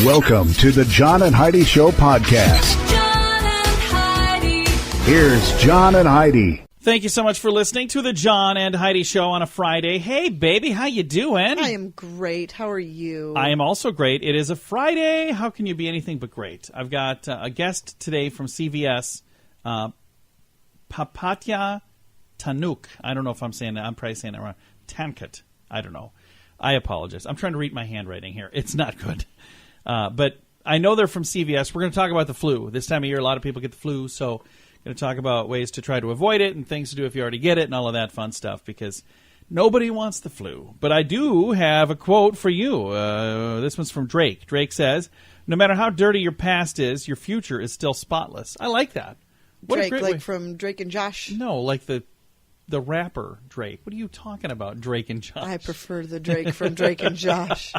Welcome to the John and Heidi Show podcast. John and Heidi. Here's John and Heidi. Thank you so much for listening to the John and Heidi Show on a Friday. Hey, baby, how you doing? I am great. How are you? I am also great. It is a Friday. How can you be anything but great? I've got a guest today from CVS, Papatya-Tankut. I don't know if I'm saying that. I'm probably saying that wrong. Tankut. I don't know. I apologize. I'm trying to read my handwriting here. It's not good. But I know they're from CVS. We're going to talk about the flu. This time of year, a lot of people get the flu, so I'm going to talk about ways to try to avoid it and things to do if you already get it and all of that fun stuff because nobody wants the flu. But I do have a quote for you. This one's from Drake. Drake says, no matter how dirty your past is, your future is still spotless. I like that. What Drake, a great like way. from Drake and Josh? No, like the rapper Drake. What are you talking about, Drake and Josh? I prefer the Drake from Drake and Josh.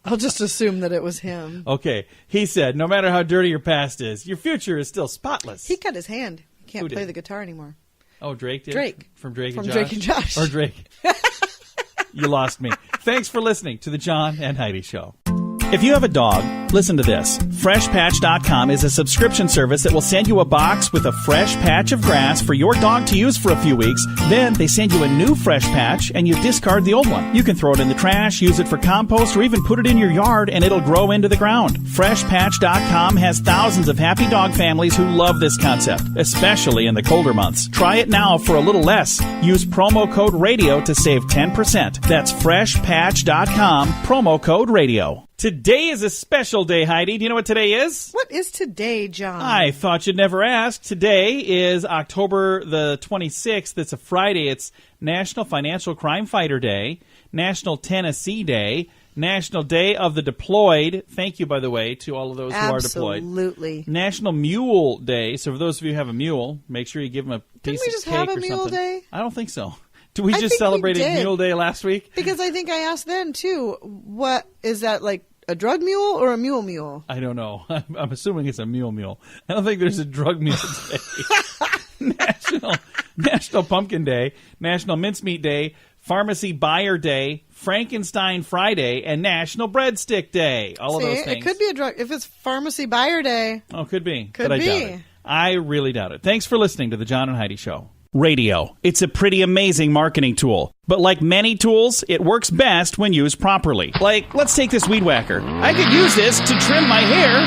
I'll just assume that it was him. Okay. He said, no matter how dirty your past is, your future is still spotless. He cut his hand. He can't Who play did? the guitar anymore. Oh, Drake did? Drake. From Drake and From Josh? Drake and Josh. Or Drake. You lost me. Thanks for listening to the John and Heidi Show. If you have a dog, listen to this. FreshPatch.com is a subscription service that will send you a box with a fresh patch of grass for your dog to use for a few weeks. Then they send you a new fresh patch and you discard the old one. You can throw it in the trash, use it for compost, or even put it in your yard and it'll grow into the ground. FreshPatch.com has thousands of happy dog families who love this concept, especially in the colder months. Try it now for a little less. Use promo code RADIO to save 10%. That's FreshPatch.com, promo code RADIO. Today is a special day, Heidi. Do you know what today is? What is today, John? I thought you'd never ask. Today is October the 26th. It's a Friday. It's National Financial Crime Fighter Day, National Tennessee Day, National Day of the Deployed. Thank you, by the way, to all of those who are deployed. Absolutely. National Mule Day. So for those of you who have a mule, make sure you give them a piece Didn't we of just cake have a or Mule something. Day? I don't think so. Did we I just think we celebrated did. Mule Day last week? Because I think I asked then, too, what is that, like a drug mule or a mule? I don't know. I'm assuming it's a mule. I don't think there's a drug mule day. National Pumpkin Day, National Mincemeat Day, Pharmacy Buyer Day, Frankenstein Friday, and National Breadstick Day. All of those things. It could be a drug. If it's Pharmacy Buyer Day. Oh, could be. Could but I be. doubt it. I really doubt it. Thanks for listening to the John and Heidi Show. Radio. It's a pretty amazing marketing tool. But like many tools, it works best when used properly. Like, let's take this weed whacker. I could use this to trim my hair.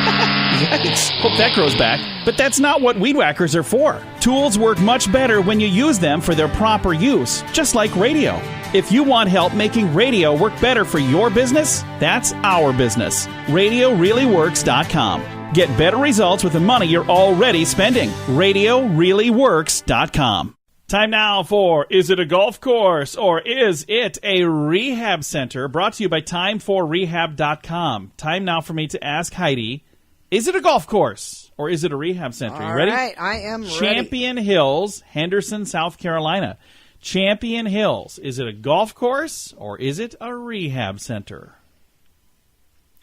Yikes. Hope that grows back. But that's not what weed whackers are for. Tools work much better when you use them for their proper use, just like radio. If you want help making radio work better for your business, that's our business. RadioReallyWorks.com. Get better results with the money you're already spending. RadioReallyWorks.com. Time now for Is It a Golf Course or Is It a Rehab Center? Brought to you by Time4Rehab.com. Time now for me to ask Heidi, is it a golf course or is it a rehab center? You ready? All right, I am ready. Champion Hills, Henderson, South Carolina. Champion Hills, is it a golf course or is it a rehab center?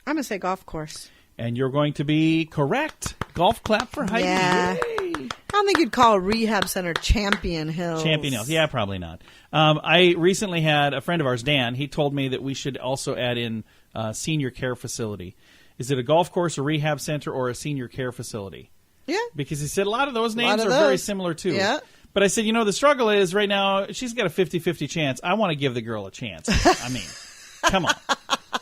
I'm going to say golf course. And you're going to be correct. Golf clap for Heidi. Yeah. Yay. I don't think you'd call a rehab center Champion Hills. Champion Hills. Yeah, probably not. I recently had a friend of ours, Dan, he told me that we should also add in senior care facility. Is it a golf course, a rehab center, or a senior care facility? Yeah. Because he said a lot of those names are very similar, too. Yeah. But I said, the struggle is right now, she's got a 50-50 chance. I want to give the girl a chance. I mean, come on.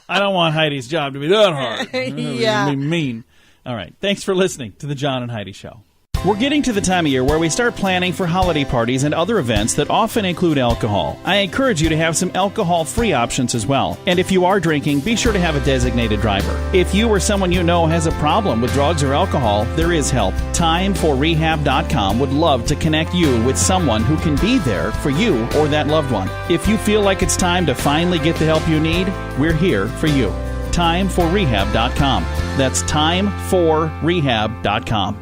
I don't want Heidi's job to be that hard. Yeah. Be mean. All right. Thanks for listening to the John and Heidi Show. We're getting to the time of year where we start planning for holiday parties and other events that often include alcohol. I encourage you to have some alcohol-free options as well. And if you are drinking, be sure to have a designated driver. If you or someone you know has a problem with drugs or alcohol, there is help. Time4Rehab.com would love to connect you with someone who can be there for you or that loved one. If you feel like it's time to finally get the help you need, we're here for you. Time4Rehab.com. That's Time4Rehab.com.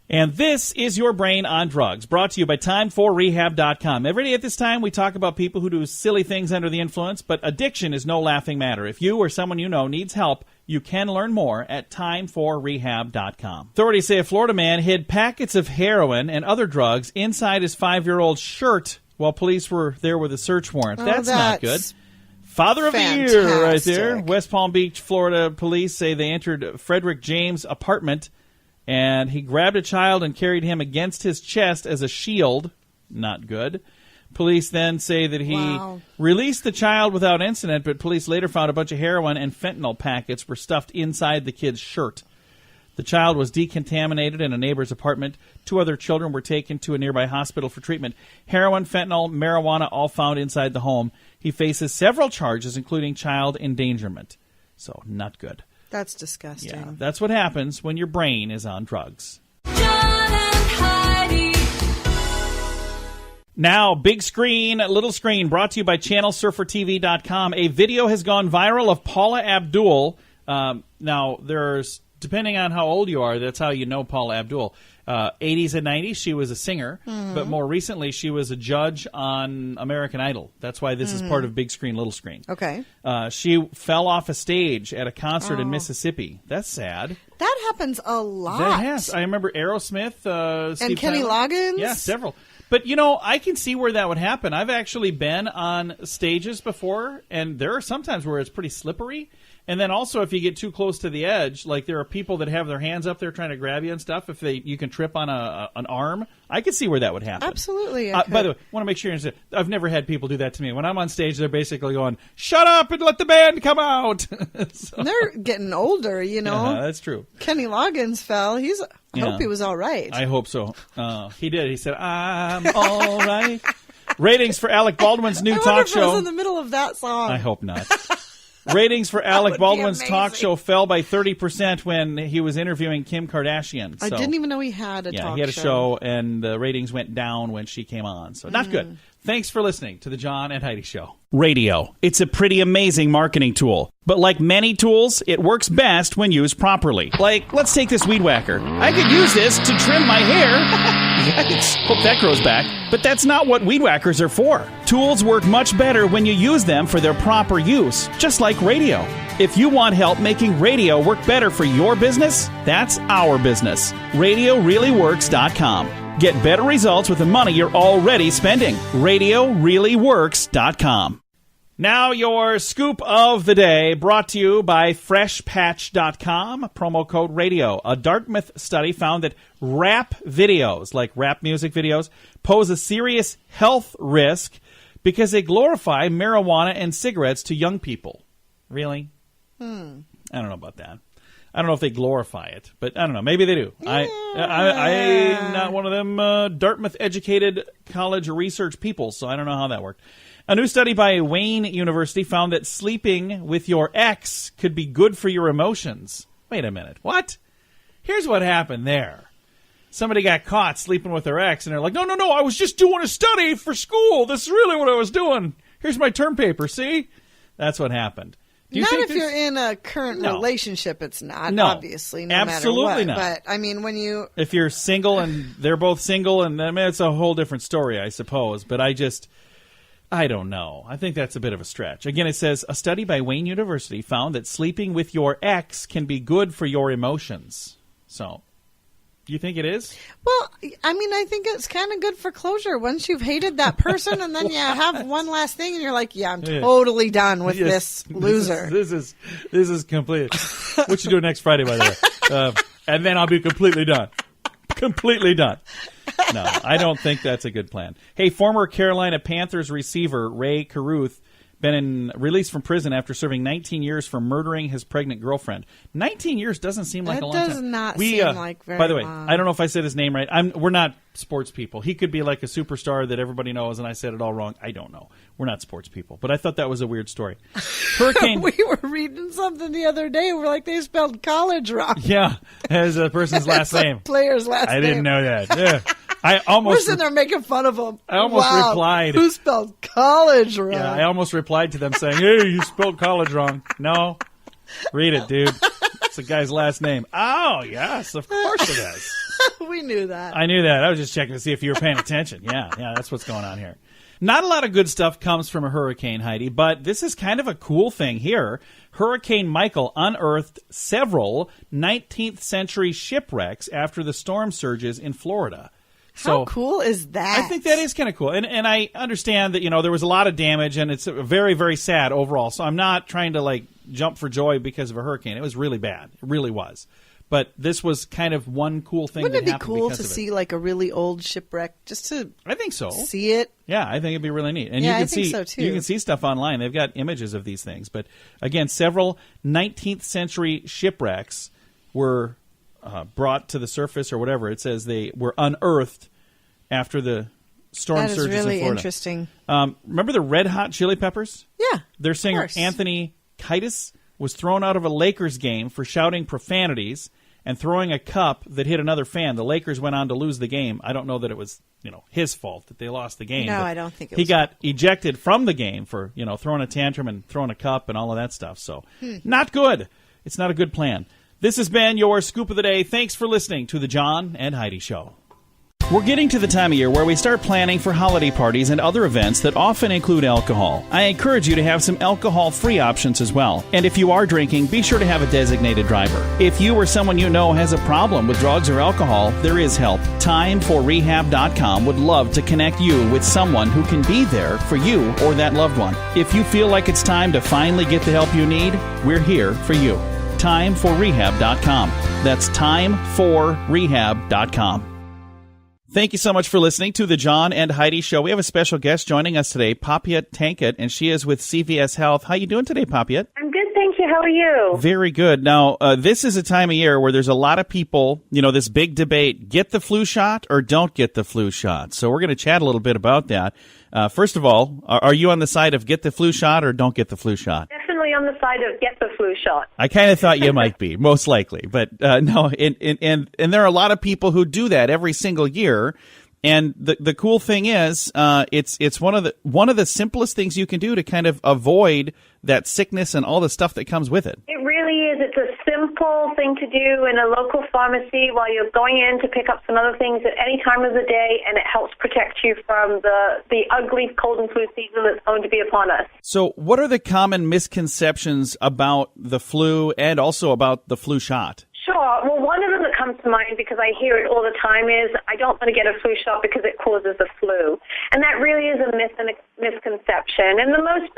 And this is Your Brain on Drugs, brought to you by Time4Rehab.com. Every day at this time, we talk about people who do silly things under the influence, but addiction is no laughing matter. If you or someone you know needs help, you can learn more at Time4Rehab.com. Authorities say a Florida man hid packets of heroin and other drugs inside his 5-year-old shirt while police were there with a search warrant. That's not good. Father of the year right there. Fantastic. West Palm Beach, Florida police say they entered Frederick James' apartment and he grabbed a child and carried him against his chest as a shield. Not good. Police then say that he released the child without incident, but police later found a bunch of heroin and fentanyl packets were stuffed inside the kid's shirt. The child was decontaminated in a neighbor's apartment. 2 other children were taken to a nearby hospital for treatment. Heroin, fentanyl, marijuana, all found inside the home. He faces several charges, including child endangerment. So, not good. That's disgusting. Yeah, that's what happens when your brain is on drugs. John and Heidi. Now, big screen, little screen, brought to you by ChannelSurferTV.com. A video has gone viral of Paula Abdul. Now, there's, depending on how old you are, that's how you know Paula Abdul. 80s and 90s, she was a singer, but more recently, she was a judge on American Idol. That's why this is part of big screen, little screen. Okay. She fell off a stage at a concert in Mississippi. That's sad. That happens a lot. That has. I remember Aerosmith, Steve and Kenny Tyler. Loggins. Yeah, several. But, you know, I can see where that would happen. I've actually been on stages before, and there are sometimes where it's pretty slippery. And then also, if you get too close to the edge, like there are people that have their hands up there trying to grab you and stuff. If you can trip on an arm, I could see where that would happen. Absolutely. By the way, I want to make sure you understand, I've never had people do that to me. When I'm on stage, they're basically going, "Shut up and let the band come out." So, They're getting older, you know. that's true. Kenny Loggins fell. I hope he was all right. I hope so. He did. He said, "I'm all right." Ratings for Alec Baldwin's new I talk wonder if it was show. in the middle of that song. I hope not. Ratings for Alec would be Baldwin's talk amazing. show fell by 30% when he was interviewing Kim Kardashian. I So, didn't even know he had a yeah, talk show. he had a show, and the ratings went down when she came on. So not good. Thanks for listening to the John and Heidi Show. Radio. It's a pretty amazing marketing tool. But like many tools, it works best when used properly. Like, let's take this weed whacker. I could use this to trim my hair. Yikes. Hope that grows back. But that's not what weed whackers are for. Tools work much better when you use them for their proper use, just like radio. If you want help making radio work better for your business, that's our business. RadioReallyWorks.com. Get better results with the money you're already spending. RadioReallyWorks.com. Now your scoop of the day, brought to you by FreshPatch.com, promo code radio. A Dartmouth study found that rap videos, like rap music videos, pose a serious health risk because they glorify marijuana and cigarettes to young people. Really? I don't know about that. I don't know if they glorify it, but I don't know. Maybe they do. I'm not one of them Dartmouth-educated college research people, so I don't know how that worked. A new study by Wayne University found that sleeping with your ex could be good for your emotions. Wait a minute. What? Here's what happened there. Somebody got caught sleeping with their ex, and they're like, no, I was just doing a study for school. This is really what I was doing. Here's my term paper, see? That's what happened. Do you Not think if you're in a current relationship, it's not, No. obviously, no Absolutely matter what. not. But, I mean, when you... If you're single and they're both single, and I mean, it's a whole different story, I suppose. But I don't know. I think that's a bit of a stretch. Again, it says, a study by Wayne University found that sleeping with your ex can be good for your emotions. So, do you think it is? Well, I mean, I think it's kind of good for closure. Once you've hated that person and then you have one last thing and you're like, yeah, I'm totally done with this loser. This is complete. What you doing next Friday, by the way? And then I'll be completely done. Completely done. No, I don't think that's a good plan. Hey, former Carolina Panthers receiver Ray Caruth been released from prison after serving 19 years for murdering his pregnant girlfriend. 19 years doesn't seem like a long time. That does not seem like very By the way, long. I don't know if I said his name right. We're not sports people. He could be like a superstar that everybody knows, and I said it all wrong. I don't know. We're not sports people. But I thought that was a weird story. Hurricane... We were reading something the other day. We're like, they spelled college wrong. Yeah, as a person's last It's a name. player's last name. I didn't know that. Yeah. I We're almost... sitting there making fun of them. I almost replied. Who spelled college wrong? Yeah, I almost replied to them saying, hey, you spelled college wrong. No. Read it, dude. It's the guy's last name. Oh, yes, of course it is. We knew that. I knew that. I was just checking to see if you were paying attention. Yeah, that's what's going on here. Not a lot of good stuff comes from a hurricane, Heidi, but this is kind of a cool thing here. Hurricane Michael unearthed several 19th century shipwrecks after the storm surges in Florida. How cool is that? I think that is kind of cool. And I understand that, there was a lot of damage, and it's very, very sad overall. So I'm not trying to, jump for joy because of a hurricane. It was really bad. It really was. But this was kind of one cool thing Wouldn't that it be happened cool because to of it. see a really old shipwreck just to I think so. see it? Yeah, I think it'd be really neat. And Yeah, you can I think see so, too. You can see stuff online. They've got images of these things. But again, several 19th century shipwrecks were brought to the surface or whatever. It says they were unearthed after the storm That is surges really in Florida. interesting. Remember the Red Hot Chili Peppers? Yeah. Their singer course. Anthony Kiedis was thrown out of a Lakers game for shouting profanities and throwing a cup that hit another fan. The Lakers went on to lose the game. I don't know that it was, his fault that they lost the game. No, but I don't think it he was. He got ejected from the game for, throwing a tantrum and throwing a cup and all of that stuff. So, not good. It's not a good plan. This has been your Scoop of the Day. Thanks for listening to The John and Heidi Show. We're getting to the time of year where we start planning for holiday parties and other events that often include alcohol. I encourage you to have some alcohol-free options as well. And if you are drinking, be sure to have a designated driver. If you or someone you know has a problem with drugs or alcohol, there is help. Timeforrehab.com would love to connect you with someone who can be there for you or that loved one. If you feel like it's time to finally get the help you need, we're here for you. Timeforrehab.com. That's timeforrehab.com. Thank you so much for listening to the John and Heidi Show. We have a special guest joining us today, Papatya, and she is with CVS Health. How you doing today, Papatya? I'm good, thank you. How are you? Very good. Now, this is a time of year where there's a lot of people, this big debate, get the flu shot or don't get the flu shot. So we're going to chat a little bit about that. First of all, are you on the side of get the flu shot or don't get the flu shot? Definitely on the side of get the flu shot. I kind of thought you might be, most likely. But no, and there are a lot of people who do that every single year. And the cool thing is, it's one of the simplest things you can do to kind of avoid that sickness and all the stuff that comes with it. It really is. It's a simple thing to do in a local pharmacy while you're going in to pick up some other things at any time of the day, and it helps protect you from the ugly cold and flu season that's going to be upon us. So what are the common misconceptions about the flu and also about the flu shot? Sure. Well, one of them that comes to mind, because I hear it all the time, is I don't want to get a flu shot because it causes the flu. And that really is a myth and a misconception. And the most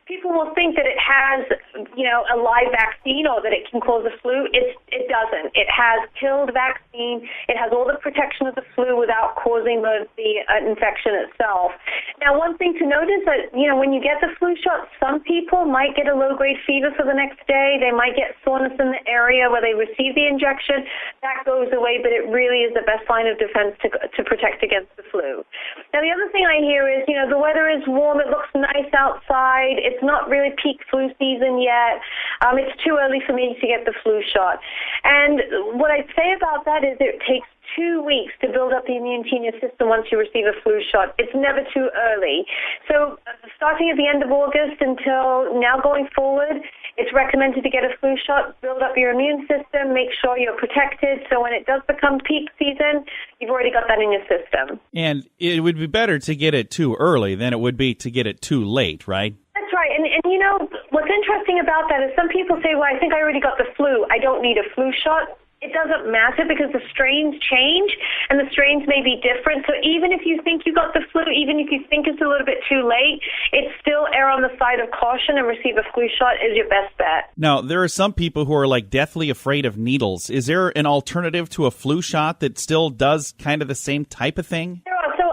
people will think that it has, a live vaccine or that it can cause the flu. It doesn't. It has killed vaccine. It has all the protection of the flu without causing the infection itself. Now, one thing to note is that, when you get the flu shot, some people might get a low-grade fever for the next day. They might get soreness in the area where they receive the injection. That goes away, but it really is the best line of defense to protect against the flu. Now, the other thing I hear is, the weather is warm. It looks nice outside. It's not really peak flu season yet. It's too early for me to get the flu shot. And what I'd say about that is it takes 2 weeks to build up the immunity in your system once you receive a flu shot. It's never too early. So starting at the end of August until now going forward, it's recommended to get a flu shot, build up your immune system, make sure you're protected, so when it does become peak season, you've already got that in your system. And it would be better to get it too early than it would be to get it too late, right? That's right. And what's interesting about that is some people say, well, I think I already got the flu. I don't need a flu shot. It doesn't matter because the strains change and the strains may be different. So even if you think you got the flu, even if you think it's a little bit too late, it's still err on the side of caution and receive a flu shot is your best bet. Now, there are some people who are deathly afraid of needles. Is there an alternative to a flu shot that still does kind of the same type of thing? There are. So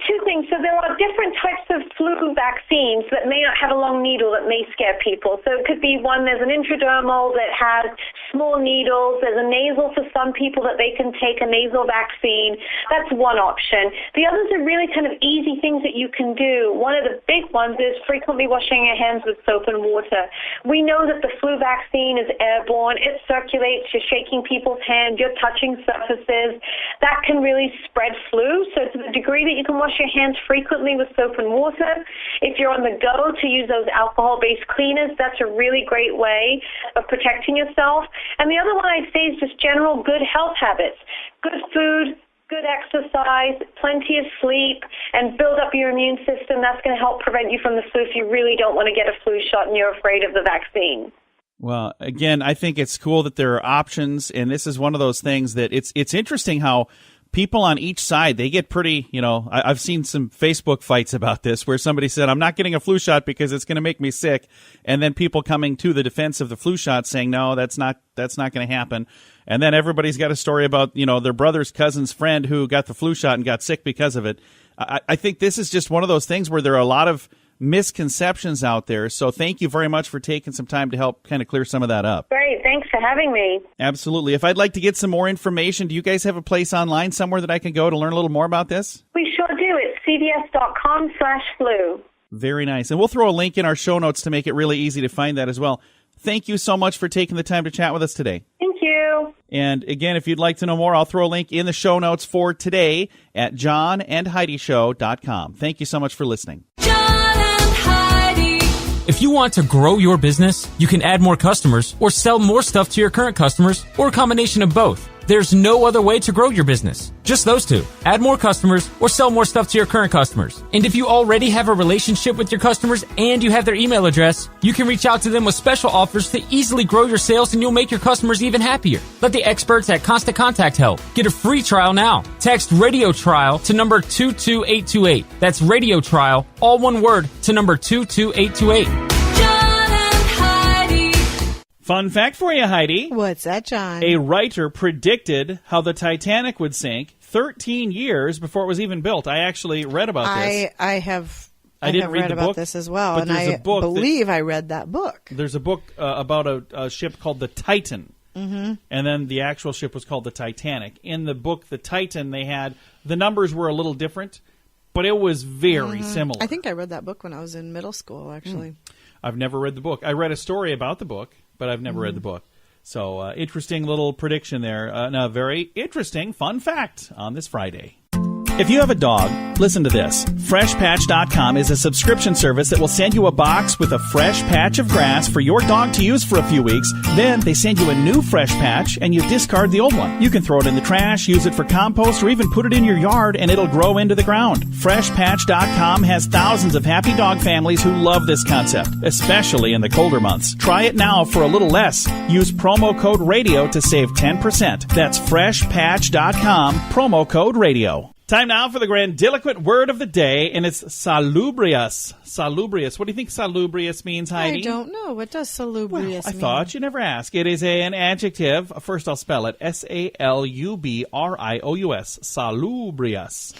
two things. So there are different types of flu vaccines that may not have a long needle that may scare people. So it could be there's an intradermal that has small needles. There's a nasal for some people that they can take a nasal vaccine. That's one option. The others are really kind of easy things that you can do. One of the big ones is frequently washing your hands with soap and water. We know that the flu vaccine is airborne. It circulates. You're shaking people's hands. You're touching surfaces. That can really spread flu. So to the degree that you can wash your hands frequently with soap and water, if you're on the go, to use those alcohol-based cleaners, that's a really great way of protecting yourself. And the other one I'd say is just general good health habits. Good food, good exercise, plenty of sleep, and build up your immune system. That's going to help prevent you from the flu if you really don't want to get a flu shot and you're afraid of the vaccine. Well, again, I think it's cool that there are options, and this is one of those things that it's interesting how people on each side, they get pretty, I've seen some Facebook fights about this where somebody said, I'm not getting a flu shot because it's going to make me sick. And then people coming to the defense of the flu shot saying, no, that's not going to happen. And then everybody's got a story about, their brother's cousin's friend who got the flu shot and got sick because of it. I think this is just one of those things where there are a lot of misconceptions out there. So thank you very much for taking some time to help kind of clear some of that up. Great. Thanks for having me. Absolutely. If I'd like to get some more information, do you guys have a place online somewhere that I can go to learn a little more about this? We sure do. It's cvs.com/flu. Very nice. And we'll throw a link in our show notes to make it really easy to find that as well. Thank you so much for taking the time to chat with us today. Thank you. And again, if you'd like to know more, I'll throw a link in the show notes for today at johnandheidishow.com. Thank you so much for listening. John and Heidi. If you want to grow your business, you can add more customers or sell more stuff to your current customers or a combination of both. There's no other way to grow your business. Just those two. Add more customers or sell more stuff to your current customers. And if you already have a relationship with your customers and you have their email address, you can reach out to them with special offers to easily grow your sales, and you'll make your customers even happier. Let the experts at Constant Contact help. Get a free trial now. Text Radio Trial to number 22828. That's Radio Trial, all one word, to number 22828. Fun fact for you, Heidi. What's that, John? A writer predicted how the Titanic would sink 13 years before it was even built. I actually read about this. I have didn't read read the about book, this as well, but and there's I a book believe I read that book. There's a book about a ship called the Titan, and then the actual ship was called the Titanic. In the book, the Titan, the numbers were a little different, but it was very similar. I think I read that book when I was in middle school, actually. I've never read the book. I read a story about the book, but I've never read the book. So interesting little prediction there. And a very interesting fun fact on this Friday. If you have a dog, listen to this. FreshPatch.com is a subscription service that will send you a box with a fresh patch of grass for your dog to use for a few weeks. Then they send you a new fresh patch and you discard the old one. You can throw it in the trash, use it for compost, or even put it in your yard and it'll grow into the ground. FreshPatch.com has thousands of happy dog families who love this concept, especially in the colder months. Try it now for a little less. Use promo code RADIO to save 10%. That's FreshPatch.com, promo code RADIO. Time now for the grandiloquent word of the day, and it's salubrious. Salubrious. What do you think salubrious means, Heidi? I don't know. What does salubrious I mean? thought you'd never ask. It is an adjective. First, I'll spell it. S-A-L-U-B-R-I-O-U-S. Salubrious.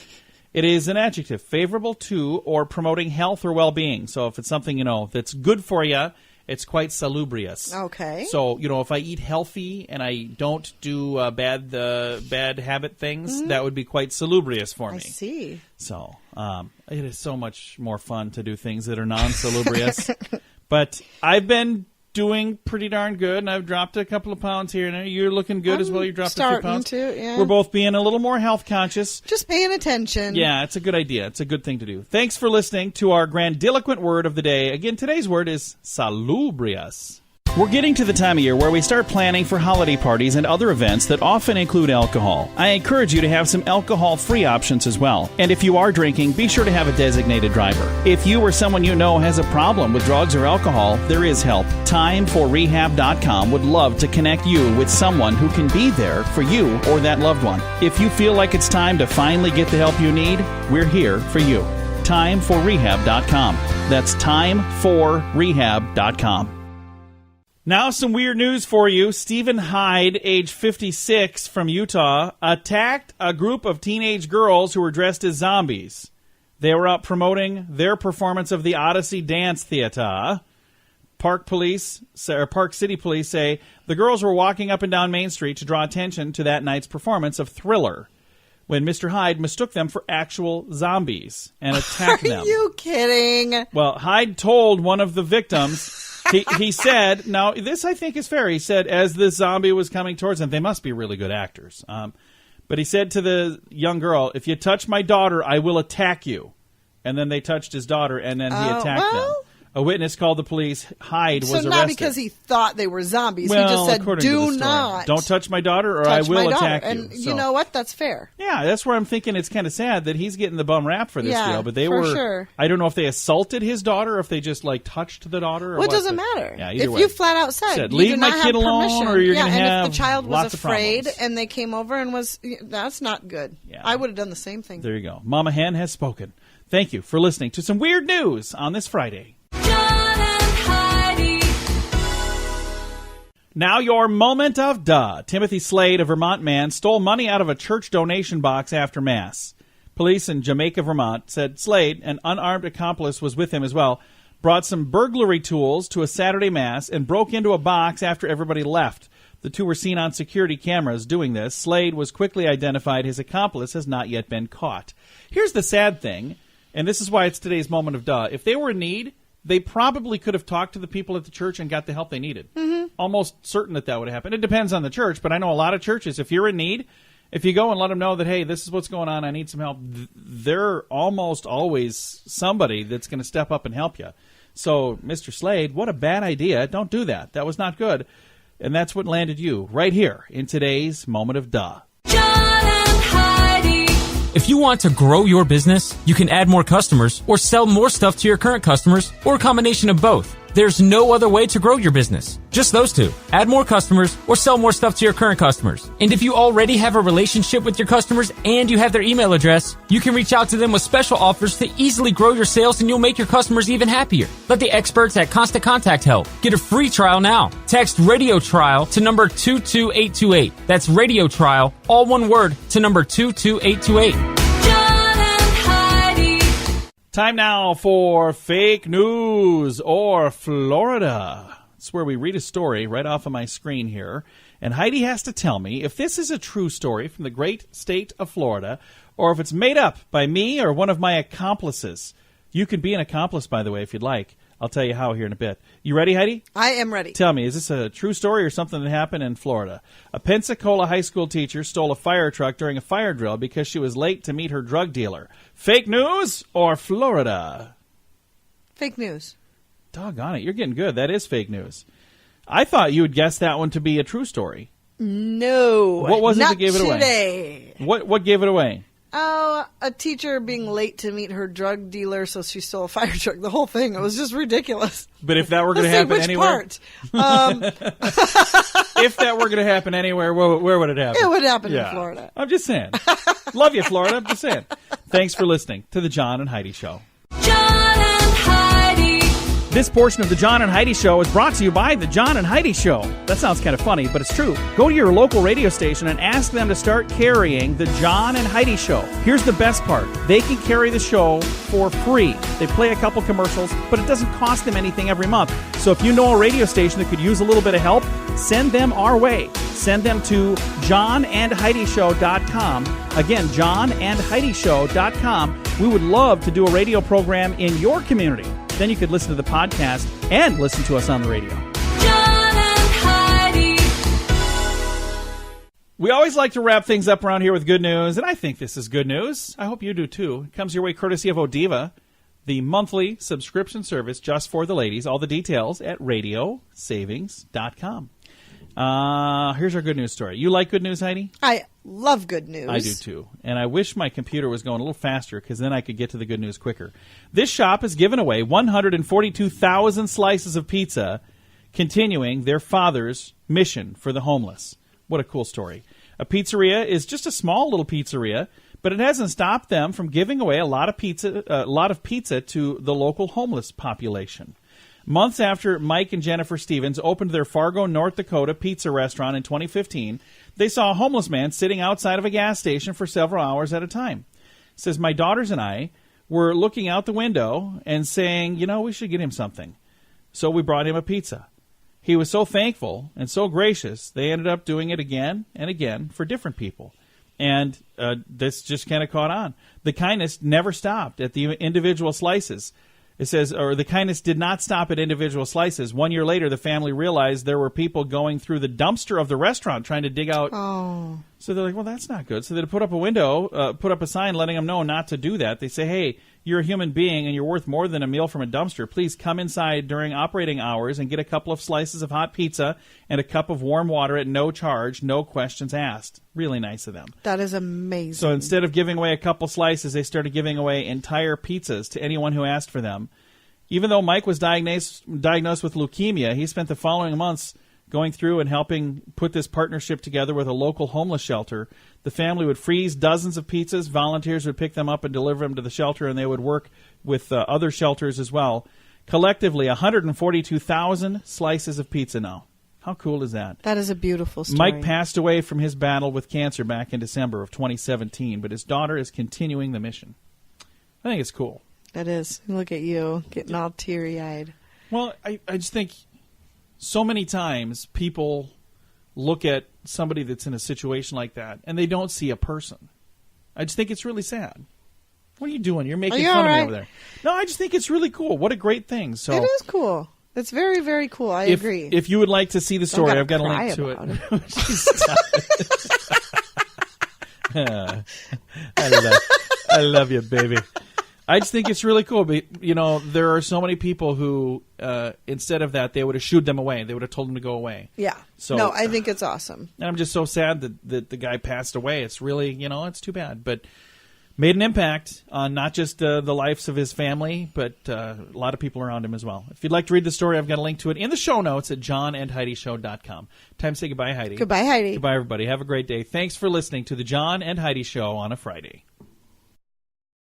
It is an adjective favorable to or promoting health or well-being. So if it's something, that's good for you, it's quite salubrious. Okay. So, if I eat healthy and I don't do bad habit things, that would be quite salubrious for me. I see. So, it is so much more fun to do things that are non-salubrious. But I've been doing pretty darn good, and I've dropped a couple of pounds here and there. You're looking good as well. You dropped a few pounds. Yeah. We're both being a little more health conscious. Just paying attention. Yeah, it's a good idea. It's a good thing to do. Thanks for listening to our grandiloquent word of the day. Again, today's word is salubrious. We're getting to the time of year where we start planning for holiday parties and other events that often include alcohol. I encourage you to have some alcohol-free options as well. And if you are drinking, be sure to have a designated driver. If you or someone you know has a problem with drugs or alcohol, there is help. TimeForRehab.com would love to connect you with someone who can be there for you or that loved one. If you feel like it's time to finally get the help you need, we're here for you. TimeForRehab.com. That's TimeForRehab.com. Now some weird news for you. Stephen Hyde, age 56, from Utah, attacked a group of teenage girls who were dressed as zombies. They were out promoting their performance of the Odyssey Dance Theater. Park City Police say the girls were walking up and down Main Street to draw attention to that night's performance of Thriller, when Mr. Hyde mistook them for actual zombies and attacked them. Are you kidding? Well, Hyde told one of the victims... He said, now this I think is fair, he said as the zombie was coming towards them, they must be really good actors, but he said to the young girl, if you touch my daughter, I will attack you. And then they touched his daughter, and then he attacked them. A witness called the police. Hyde was arrested. So not because he thought they were zombies. Well, he just said, according to the do story, not. Don't touch my daughter or I will attack you. And So, you know what? That's fair. yeah, that's where I'm thinking it's kind of sad that he's getting the bum rap for this deal. But they were, sure. I don't know if they assaulted his daughter or if they just like touched the daughter. Or Well, it what, doesn't but- matter. Yeah, either if way. you flat out said, you leave do my not kid have alone permission. or you're going to and have if the child was lots of afraid problems. and they came over and that's not good. Yeah. I would have done the same thing. There you go. Mama Hen has spoken. Thank you for listening to some weird news on this Friday. John and Heidi. Now your moment of duh. Timothy Slade, a Vermont man, stole money out of a church donation box after Mass. Police in Jamaica, Vermont, said Slade, an unarmed accomplice was with him as well, brought some burglary tools to a Saturday Mass and broke into a box after everybody left. The two were seen on security cameras doing this. Slade was quickly identified. His accomplice has not yet been caught. Here's the sad thing, and this is why it's today's moment of duh. If they were in need, they probably could have talked to the people at the church and got the help they needed. Mm-hmm. Almost certain that would have happened. It depends on the church, but I know a lot of churches, if you're in need, if you go and let them know that, hey, this is what's going on, I need some help, they're almost always somebody that's going to step up and help you. So, Mr. Slade, what a bad idea. Don't do that. That was not good. And that's what landed you right here in today's moment of duh. John and Heidi. If you want to grow your business, you can add more customers or sell more stuff to your current customers or a combination of both. There's no other way to grow your business. Just those two. Add more customers or sell more stuff to your current customers. And if you already have a relationship with your customers and you have their email address, you can reach out to them with special offers to easily grow your sales and you'll make your customers even happier. Let the experts at Constant Contact help. Get a free trial now. Text Radio Trial to number 22828. That's Radio Trial, all one word, to number 22828. Time now for Fake News or Florida. It's where we read a story right off of my screen here, and Heidi has to tell me if this is a true story from the great state of Florida or if it's made up by me or one of my accomplices. You can be an accomplice, by the way, if you'd like. I'll tell you how here in a bit. You ready, Heidi? I am ready. Tell me, is this a true story or something that happened in Florida? A Pensacola high school teacher stole a fire truck during a fire drill because she was late to meet her drug dealer. Fake news or Florida? Fake news. Doggone it, you're getting good. That is fake news. I thought you would guess that one to be a true story. No. What was it not that gave it away? today. What gave it away? Oh, a teacher being late to meet her drug dealer, so she stole a fire truck. The whole thing. It was just ridiculous. But if that were going to happen which anywhere, part? if that were going to happen anywhere, where would it happen? It would happen in Florida. I'm just saying. Love you, Florida. I'm just saying. Thanks for listening to the John and Heidi Show. John and Heidi. This portion of the John and Heidi Show is brought to you by the John and Heidi Show. That sounds kind of funny, but it's true. Go to your local radio station and ask them to start carrying the John and Heidi Show. Here's the best part. They can carry the show for free. They play a couple commercials, but it doesn't cost them anything every month. So if you know a radio station that could use a little bit of help, send them our way. Send them to johnandheidishow.com. Again, johnandheidishow.com. We would love to do a radio program in your community. Then you could listen to the podcast and listen to us on the radio. John and Heidi. We always like to wrap things up around here with good news, and I think this is good news. I hope you do too. It comes your way courtesy of Odiva, the monthly subscription service just for the ladies. All the details at radiosavings.com. Here's our good news story. You like good news, Heidi? I love good news. I do too. And I wish my computer was going a little faster because then I could get to the good news quicker. This shop has given away 142,000 slices of pizza, continuing their father's mission for the homeless. What a cool story. A pizzeria is just a small little pizzeria, but it hasn't stopped them from giving away a lot of pizza to the local homeless population. Months after Mike and Jennifer Stevens opened their Fargo, North Dakota pizza restaurant in 2015, they saw a homeless man sitting outside of a gas station for several hours at a time. It says, my daughters and I were looking out the window and saying, we should get him something. So we brought him a pizza. He was so thankful and so gracious, they ended up doing it again and again for different people. And this just kind of caught on. The kindness never stopped at the individual slices. It says, or the kindness did not stop at individual slices. 1 year later, the family realized there were people going through the dumpster of the restaurant trying to dig out. Oh. So they're like, well, that's not good. So they put up a window, put up a sign letting them know not to do that. They say, hey, you're a human being and you're worth more than a meal from a dumpster, please come inside during operating hours and get a couple of slices of hot pizza and a cup of warm water at no charge, no questions asked. Really nice of them. That is amazing. So instead of giving away a couple slices, they started giving away entire pizzas to anyone who asked for them. Even though Mike was diagnosed with leukemia, he spent the following months going through and helping put this partnership together with a local homeless shelter. The family would freeze dozens of pizzas. Volunteers would pick them up and deliver them to the shelter, and they would work with other shelters as well. Collectively, 142,000 slices of pizza now. How cool is that? That is a beautiful story. Mike passed away from his battle with cancer back in December of 2017, but his daughter is continuing the mission. I think it's cool. That is. Look at you, getting all teary-eyed. Well, I just think so many times people look at somebody that's in a situation like that and they don't see a person. I just think it's really sad. What are you doing? You're making fun of me over there. No, I just think it's really cool. What a great thing. So it is cool. It's very, very cool. I agree. If you would like to see the story, gotta I've got a cry link to about it. Stop it. I love you, baby. I just think it's really cool. But, there are so many people who, instead of that, they would have shooed them away. They would have told them to go away. Yeah. So, no, I think it's awesome. And I'm just so sad that the guy passed away. It's really, it's too bad. But made an impact on not just the lives of his family, but a lot of people around him as well. If you'd like to read the story, I've got a link to it in the show notes at johnandheidishow.com. Time to say goodbye, Heidi. Goodbye, Heidi. Goodbye, everybody. Have a great day. Thanks for listening to the John and Heidi Show on a Friday.